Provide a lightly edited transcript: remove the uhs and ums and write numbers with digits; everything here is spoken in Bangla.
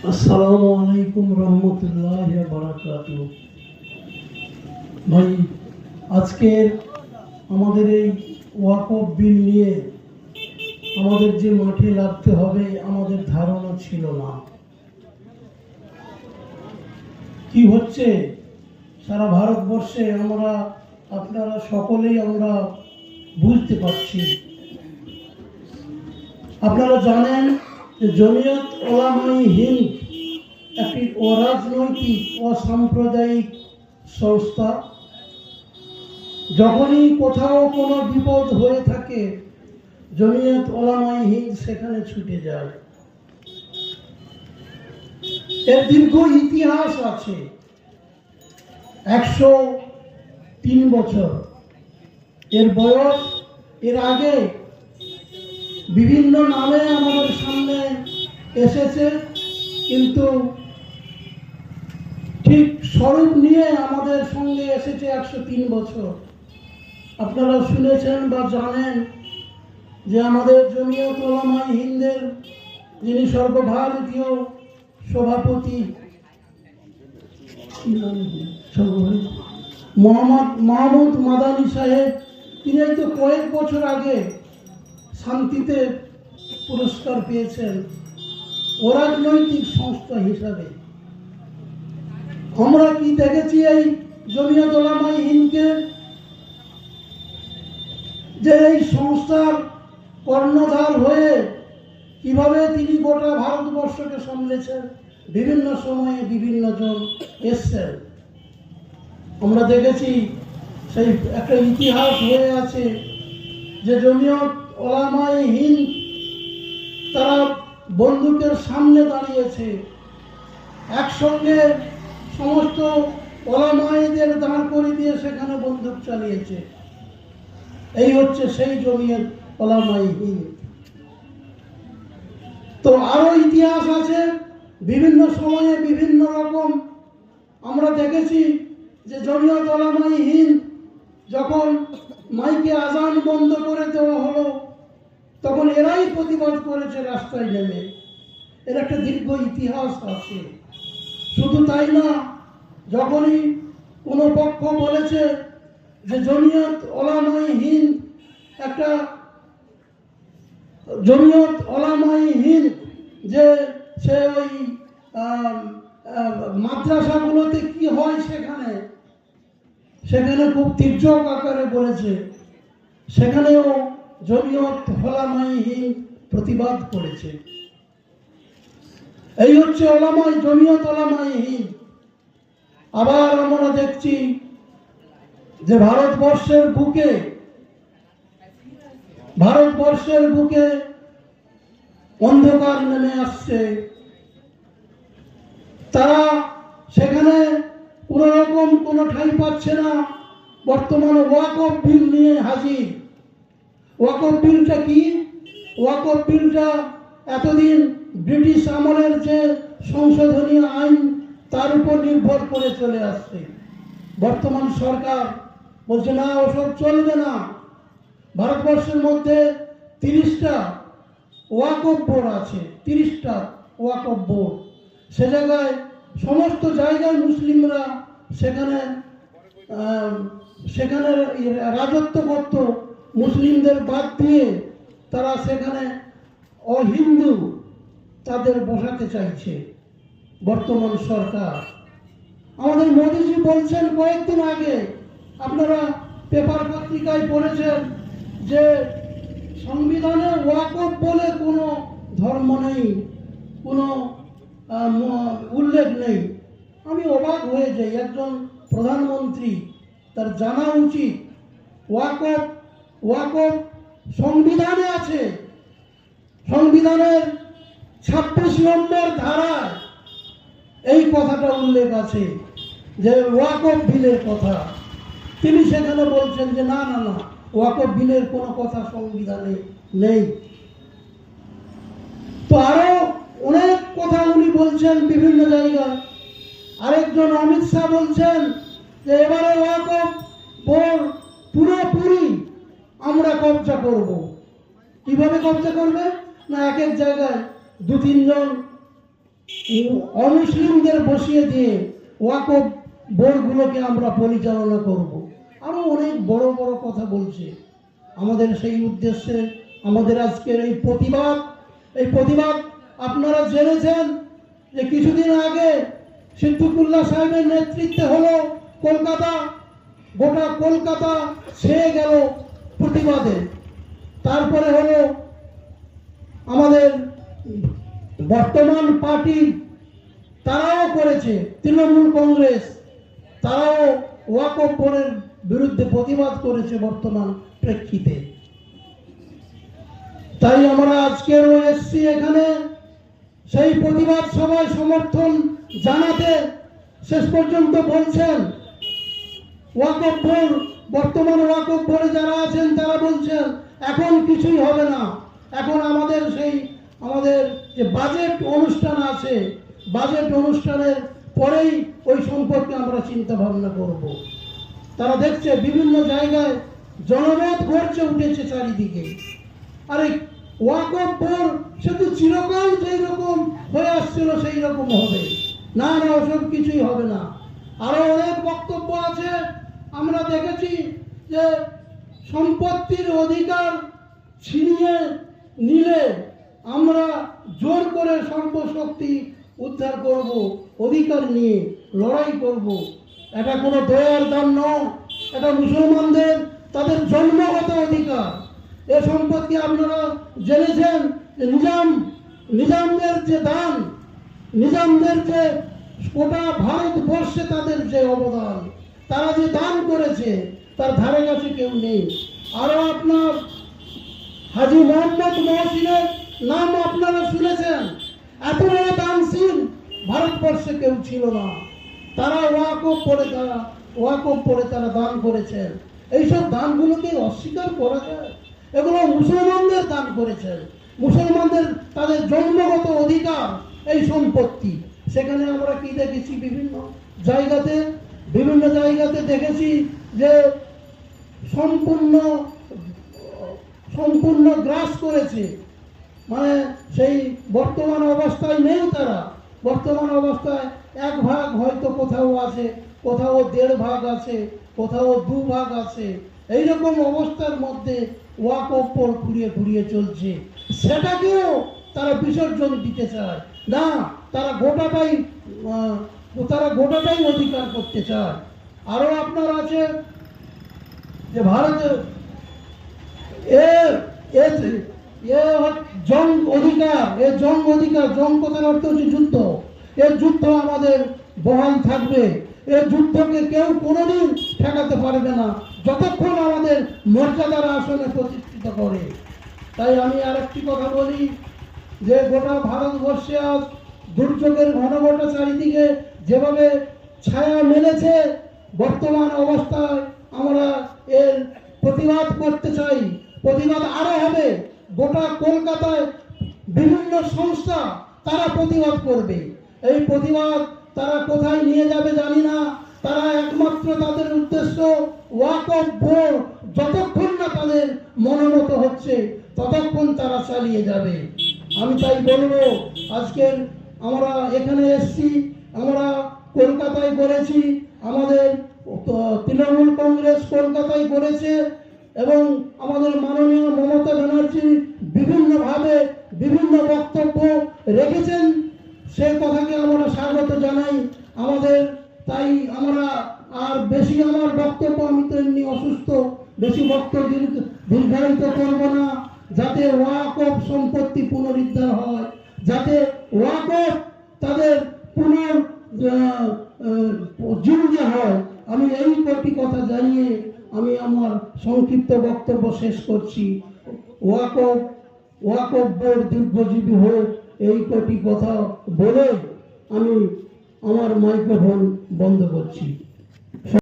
আসসালামু আলাইকুম রহমতুল্লাহ বারাকাতুহু। ভাই, আজকের আমাদের এই ওয়াকফ বিল নিয়ে আমাদের যে মাঠে লাগতে হবে আমাদের ধারণা ছিল না। কি হচ্ছে সারা ভারতবর্ষে আপনারা সকলেই আমরা বুঝতে পারছি। আপনারা জানেন যে জমিয়ত ওলামায়ে হিন্দ একটি অরাজনৈতিক অসাম্প্রদায়িক সংস্থা। যখনই কোথাও কোনো বিপদ হয়ে থাকে জমিয়ত ওলামায়ে হিন্দ সেখানে ছুটে যায়। এর দীর্ঘ ইতিহাস আছে, 103 বছর এর বয়স। এর আগে বিভিন্ন নামে আমাদের সামনে এসেছে, কিন্তু ঠিক স্বরূপ নিয়ে আমাদের সঙ্গে এসেছে 103 বছর। আপনারা শুনেছেন বা জানেন যে আমাদের জমিয়ত ওলামায়ে হিন্দের যিনি সর্বভারতীয় সভাপতি মাহমুদ মাদানী সাহেব, তিনি তো কয়েক বছর আগে শান্তিতে পুরস্কার পেয়েছেন অরাজনৈতিক সংস্থা হিসাবে। আমরা কি দেখেছি এই জমিয়ত ওলামায়ে হিন্দকে, যে এই সংস্থার কর্ণধার হয়ে কিভাবে তিনি গোটা ভারতবর্ষকে সামলেছেন। বিভিন্ন সময়ে বিভিন্ন জন এসছেন, আমরা দেখেছি। সেই একটা ইতিহাস হয়ে আছে যে জমিয়ত ওলামায়ে হিন্দ তারা বন্দুকের সামনে দাঁড়িয়েছে, একসঙ্গে সমস্ত ওলামায়েদের দাঁড় করে দিয়ে সেখানে বন্দুক চালিয়েছে। এই হচ্ছে সেই জমিয়ত ওলামায়ে হিন্দ। তো আরো ইতিহাস আছে, বিভিন্ন সময়ে বিভিন্ন রকম আমরা দেখেছি যে জমিয়ত ওলামায়ে হিন্দ যখন মাইকে আজান বন্ধ করে দেওয়া হলো তখন এরাই প্রতিবাদ করেছে রাস্তায় নেমে। এর একটা দীর্ঘ ইতিহাস আছে। শুধু তাই না, যখনই কোনো পক্ষ বলেছে যে জমিয়ত ওলামায়ে হিন্দ একটা জমিয়ত ওলামায়ে হিন্দ যে সে ওই মাদ্রাসাগুলোতে কি হয় সেখানে খুব তীর্যক আকারে বলেছে, সেখানেও জমিয়ত ওলামায়ে হিন্দ প্রতিবাদ করেছে। এই হচ্ছে জমিয়ত ওলামায়ে হিন্দ। আবার আমরা দেখছি যে ভারতবর্ষের বুকে অন্ধকার নেমে আসছে। তারা সেখানে কোন রকম কোনো ঠাঁই পাচ্ছে না। বর্তমানে ওয়াকফ বিল নিয়ে হাজির। ওয়াকফ বিলটা কি? ওয়াকফ বিলটা এতদিন ব্রিটিশ আমলের যে সংশোধনী আইন তার উপর নির্ভর করে চলে আসছে। বর্তমান সরকার বলছে না, ওসব চলবে না। ভারতবর্ষের মধ্যে 30টা ওয়াকফ বোর্ড আছে, 30টা ওয়াকফ বোর্ড। সে জায়গায় সমস্ত জায়গায় মুসলিমরা সেখানে রাজত্ব করত। মুসলিমদের বাদ দিয়ে তারা সেখানে অহিন্দু তাদের বসাতে চাইছে বর্তমান সরকার। আমাদের মোদিজি বলছেন কয়েকদিন আগে, আপনারা পেপার পত্রিকায় পড়েছেন, যে সংবিধানে ওয়াকফ বলে কোনো ধর্ম নেই, কোনো উল্লেখ নেই। আমি অবাক হয়ে যাই, একজন প্রধানমন্ত্রী, তার জানা উচিত ওয়াকফ সংবিধানে আছে। সংবিধানের 26 নম্বর ধারায় এই কথাটা উল্লেখ আছে, যে ওয়াকফ বিলের কথা। তিনি সেখানে বলছেন যে না না না, ওয়াকফ বিলের কোনো কথা সংবিধানে নেই। তো আরো অনেক কথা উনি বলছেন বিভিন্ন জায়গায়। আরেকজন অমিত শাহ বলছেন যে এবারে ওয়াকফ বোর্ড পুরোপুরি আমরা কবজা করব। কিভাবে কবজা করবে? না, এক এক জায়গায় 2-3 জন অমুসলিমদের বসিয়ে দিয়ে ওয়াকফ বোর্ডগুলোকে আমরা পরিচালনা করব। আরও অনেক বড় বড় কথা বলছে। আমাদের সেই উদ্দেশ্যে আমাদের আজকের এই প্রতিবাদ আপনারা জেনেছেন যে কিছুদিন আগে সিদ্দিকুল্লাহ সাহেবের নেতৃত্বে হলো গোটা কলকাতা ছেয়ে গেল প্রতিবাদে। তারপরে হলো আমাদের বর্তমান পার্টি তারাও করেছে, তৃণমূল কংগ্রেস তারাও ওয়াকফ বোর্ডের বিরুদ্ধে প্রতিবাদ করেছে বর্তমান প্রেক্ষিতে। তাই আমরা আজকের এসছি এখানে সেই প্রতিবাদ সভায় সমর্থন জানাতে। শেষ পর্যন্ত বলছেন ওয়াকফ বোর্ড, বর্তমান ওয়াকফ বোর্ডে যারা আছেন তারা বলছেন এখন কিছুই হবে না, এখন আমাদের যে বাজেট অনুষ্ঠান আছে, বাজেট অনুষ্ঠানের পরেই ওই সম্পর্কে আমরা চিন্তা ভাবনা করব। তারা দেখছে বিভিন্ন জায়গায় জনমত গড়ছে উঠেছে চারিদিকে। আরে ওয়াকফ বোর্ড সে তো চিরকাল যেই রকম হয়ে আসছিল সেই রকম হবে না, ওসব কিছুই হবে না। আরো অনেক বক্তব্য আছে। আমরা দেখেছি যে সম্পত্তির অধিকার ছিনিয়ে নিলে আমরা জোর করে সর্বশক্তি উদ্ধার করব, অধিকার নিয়ে লড়াই করব। এটা কোনো দয়ার দান নয়, এটা মুসলমানদের তাদের জন্মগত অধিকার। এ সম্পত্তি আপনারা জেনেছেন যে নিজামদের যে দান, নিজামদের যে গোটা ভারতবর্ষে তাদের যে অবদান, তারা যে দান করেছে তার ধারে কাছে কেউ নেই। আরো আপনার হাজী মোহাম্মদ মহসিনের নাম আপনারা শুনেছেন। এত বড় দানশীল ভারতবর্ষে কেউ ছিল না। তারা ওয়াকফ পড়ে তারা দান করেছেন। এইসব দানগুলোকে অস্বীকার করা যায়? এগুলো মুসলমানদের দান করেছেন, মুসলমানদের তাদের জন্মগত অধিকার এই সম্পত্তি। সেখানে আমরা কি দেখেছি, বিভিন্ন জায়গাতে দেখেছি যে সম্পূর্ণ গ্রাস করেছে। মানে সেই বর্তমান অবস্থায় নেই তারা। বর্তমান অবস্থায় এক ভাগ হয়তো কোথাও আছে, কোথাও 1.5 ভাগ আছে, কোথাও 2 ভাগ আছে। এইরকম অবস্থার মধ্যে ওয়াকফ বোর্ড ঘুরিয়ে চলছে। সেটাকেও তারা বিসর্জন দিতে চায় না, তারা গোটাটাই অধিকার করতে চায়। আরো আপনার আছে যে ভারতের জং অধিকার, জং কথার অর্থ হচ্ছে যুদ্ধ। এই যুদ্ধ আমাদের বহাল থাকবে। এই যুদ্ধকে কেউ কোনোদিন ঠেকাতে পারবে না যতক্ষণ আমাদের মর্যাদার আসনে প্রতিষ্ঠিত করে। তাই আমি আরেকটি কথা বলি যে গোটা ভারতবর্ষে আজ দুর্যোগের ঘনঘটা চারিদিকে যেভাবে ছায়া মেলেছে, বর্তমান অবস্থায় আমরা এর প্রতিবাদ করতে চাই। প্রতিবাদ আরো হবে। গোটা কলকাতায় বিভিন্ন সংস্থা তারা প্রতিবাদ করবে। এই প্রতিবাদ তারা কোথায় নিয়ে যাবে জানি না। তারা একমাত্র তাদের উদ্দেশ্য ওয়াকফ বোর্ড যতক্ষণ না তাদের মনোমত হচ্ছে ততক্ষণ তারা চালিয়ে যাবে। আমি তাই বলবো, আজকের আমরা এখানে এসছি, আমরা কলকাতায় করেছি, আমাদের তৃণমূল কংগ্রেস কলকাতায় করেছে এবং আমাদের মাননীয় মমতা ব্যানার্জি বিভিন্নভাবে বিভিন্ন বক্তব্য রেখেছেন। সেই কথাকে আমরা স্বাগত জানাই। তাই আমরা আর বেশি আমার বক্তব্য, আমি তো এমনি অসুস্থ, বেশি বক্তব্য দীর্ঘায়িত করব না। যাতে ওয়াকফ সম্পত্তি পুনরুদ্ধার হয়, যাতে ওয়াকফ তাদের পুনর্জীবন হয়, আমি এই কটি কথা জানিয়ে আমি আমার সংক্ষিপ্ত বক্তব্য শেষ করছি। ওয়াকফ বোর্ড দীর্ঘজীবী হোক, এই কটি কথা বলে আমি আমার মাইক্রোফোন বন্ধ করছি।